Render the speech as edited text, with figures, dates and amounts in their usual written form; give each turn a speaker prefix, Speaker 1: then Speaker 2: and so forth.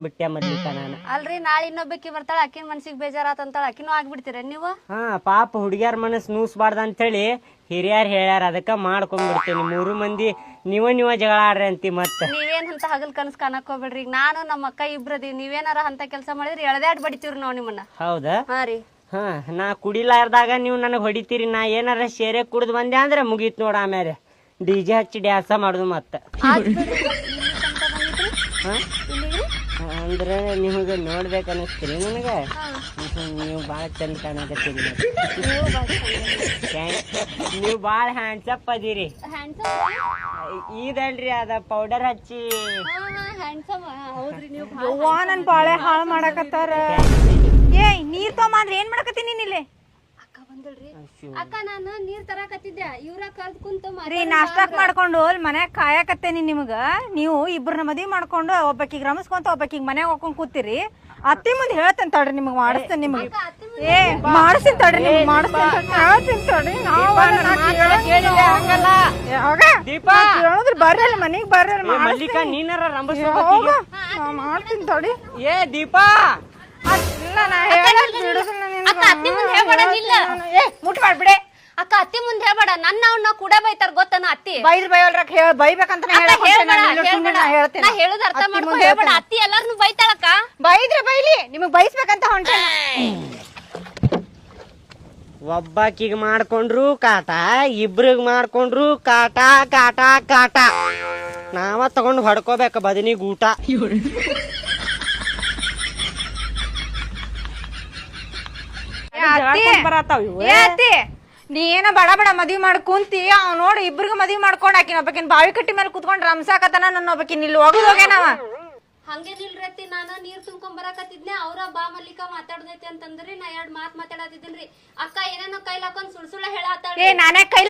Speaker 1: ಬಿಟ್ಟೆ ಮದ್ಲಿಕ ನಾನು.
Speaker 2: ಅಲ್ರಿ ನಾಳೆ ಇನ್ನೊಬ್ಬಕಿ ಬರ್ತಾಳ ಅಕ್ಕಿನ ಮನ್ಸಿಗೆ ಬೇಜಾರಾತಂತಾಳ ಅಕ್ಕಿನೂ ಆಗ್ಬಿಡ್ತೀರ ನೀವು?
Speaker 1: ಹಾ ಪಾಪ ಹುಡುಗ್ಯಾರ ಮನಸ್ಸು ನೂಸ್ಬಾರ್ದ ಅಂತೇಳಿ ಹಿರಿಯರ್ ಹೇಳ್ಯಾರ, ಅದಕ್ಕ ಮಾಡ್ಕೊಂಡ್ಬಿಡ್ತೇನಿ. 3 ಮಂದಿ ನೀವ ಜಗಳ ಆಡ್ರಿ ಅಂತಿ. ಮತ್ತ
Speaker 2: ನೀವೇನ್ ಅಂತ ಹಗಲ್ ಕನಸ್ ಕಾಣಕ್ ಹೋಗ್ಬೇಡ್ರಿ. ಈಗ ನಾನು ನಮ್ಮ ಅಕ್ಕ ಇಬ್ರದೀವಿ, ನೀವೇನಾರ ಅಂತ ಕೆಲಸ ಮಾಡಿದ್ರಿ ಎಳ್ದಾಡ್ ಬಡಿತೀವ್ರಿ ನಾವ್ ನಿಮ್ಮನ್ನ.
Speaker 1: ಹೌದಾ?
Speaker 2: ಹಾ ರೀ.
Speaker 1: ಹಾ ನಾ ಕುಡಿಲಾರ್ದಾಗ ನೀವು ನನಗ್ ಹೊಡಿತೀರಿ. ನಾ ಏನಾರ ಶೇರೆ ಕುಡ್ದು ಬಂದೆ ಅಂದ್ರೆ ಮುಗೀತ್ ನೋಡ. ಆಮೇಲೆ DJ ಹಚ್ಚಿ ಡ್ಯಾನ್ಸ ಮಾಡುದು ಮತ್ತ. ಅಂದ್ರೆ ನಿಮಗೆ ನೋಡ್ಬೇಕು ಅನ್ನಿಸ್ತೀರಿ ನನಗೆ. ನೀವು ಭಾಳ ಚಂದ ಕಾಣಕತ್ತೀರಿ. ನೀವು ಭಾಳ ಹ್ಯಾಂಡ್ಸಪ್ ಅದೀರಿ. ಇದಲ್ರಿ ಅದ ಪೌಡರ್ ಹಚ್ಚಿ
Speaker 3: ನನ್ ಬಾಳೆ ಹಾಳು ಮಾಡಕತ್ತಾರ. ಏಯ್ ನೀರ್ ತಗೊಂಬಂದ್ರೆ ಏನ್ ಮಾಡಕತ್ತೀನಿ ಇಲ್ಲಿ?
Speaker 2: ಅಕ್ಕ ನಾನು ನೀರ್ ತರಾಕತ್ತಿದ್ದೆ, ಇವ್ರ ಕರ್ದ್ ಕುಂತ
Speaker 3: ರೀ ನಾಷ್ಟಾಕ್ ಮಾಡ್ಕೊಂಡು ಅಲ್ಲಿ ಮನ್ಯಾಗ ಕಾಯಕತ್ತೇನಿ ನಿಮ್ಗ. ನೀವು ಇಬ್ಬರನ್ನ ಮದ್ವಿ ಮಾಡ್ಕೊಂಡು ಒಬ್ಬಕಿಗ್ ರಮಸ್ಕೊಂತ ಒಬ್ಬಕಿಗ್ ಮನ್ಯಾಗ ಹೋಗ್ಕೊಂಡ್ ಕೂತಿರಿ. ಅತ್ತಿ ಮುಂದೆ ಹೇಳ್ತೇನೆ ತಡ್ರಿ, ನಿಮಗ್ ಮಾಡಿಸ್ತೇನೆ. ನಿಮ್ಗೆ ಮಾಡಿಸ್ತೀನಿ ತಡ್ರಿ, ನಿಮ್ಗೆ ಮಾಡಿಸ್ತೇನೆ ತಡ್ರಿ. ಕೇಳಿದ್ರಿ ಬರ್ರಿ ಅಲ್ಲಿ ಮನಿಗ್ ಬರ್ರಿ.
Speaker 1: ಮಲ್ಲಿಕಾ ನೀನಾರ
Speaker 3: ಮಾಡ್ತೀನಿ ತಡಿ.
Speaker 1: ಏ ದೀಪಾ
Speaker 3: ಇಲ್ಲ ನಾ ಮುಟ್ ಮಾಡ್ಬಿಡೆ.
Speaker 2: ಅಕ್ಕ ಅತ್ತಿ ಮುಂದೆ ಹೇಳ್ಬೇಡ, ನನ್ನ ಅವ್ನ ಕೂಡ ಬೈತಾರ ಗೊತ್ತನ ಅತ್ತಿ.
Speaker 3: ಬೈದ್ರಿ ಬೈವಲ್ರಕ್ ಬೈಬೇಕಂತ
Speaker 2: ನಾ ಹೇಳುದ ಅರ್ಥ ಮಾಡ್ಕೊಂಡು ಹೇಳ್ಬೇಡ. ಅತ್ತಿ ಎಲ್ಲಾರ್ನು ಬೈತಾಳಕ್ಕ.
Speaker 3: ಬೈದ್ರೆ ಬೈಲಿ, ನಿಮಗ್ ಬೈಸ್ಬೇಕಂತ ಹೊಂಟೆ.
Speaker 1: ಒಬ್ಬಾಕಿಗ್ ಮಾಡ್ಕೊಂಡ್ರು ಕಾಟ, ಇಬ್ರಿಗ್ ಮಾಡ್ಕೊಂಡ್ರು ಕಾಟ ಕಾಟ ಕಾಟ. ನಾವ ತಗೊಂಡ್ ಹೊಡ್ಕೋಬೇಕ ಬದನಿಗ್ ಊಟ.
Speaker 3: ನೀ ಏನೋ ಬಡ ಬಡ ಮದ್ವಿ ಮಾಡಿ ಕುಂತಿ. ಅವ್ ನೋಡಿ ಇಬ್ರಿಗ ಮದ್ವಿ ಮಾಡ್ಕೊಂಡ್ ಆಕಿನ ಒಬ್ಬಕಿನ್ ಬಾವಿ ಕಟ್ಟಿ ಮೇಲೆ ಕುತ್ಕೊಂಡ್ ರಮ್ಸಾಕತನ. ನನ್ನ ಒಬ್ಬಕಿನ್ ಇಲ್ಲಿ ಹೋಗುದೋಗೇನವ.
Speaker 2: ಹಂಗೇನಿಲ್ರತಿ, ನಾನು ನೀರ್ ತುಂಬ್ಕೊಂಡ್ ಬರಾಕತ್ತಿದ್ನೆ. ಅವ್ರ ಬಾ ಮಲ್ಲಿಕಾ ಮಾತಾಡ್ದೈತಿ ಅಂತಂದ್ರಿ. ನಾ 2 ಮಾತ್ ಮಾತಾಡತಿದ್ದೀನ್ರಿ. ಅಕ್ಕ ಏನೇನೋ ಕೈಲ್ ಹಾಕೊಂಡ್ ಸುಳ್ಳ ಹೇಳತ್ತಾಳ.
Speaker 3: ನಾನೇ ಕೈ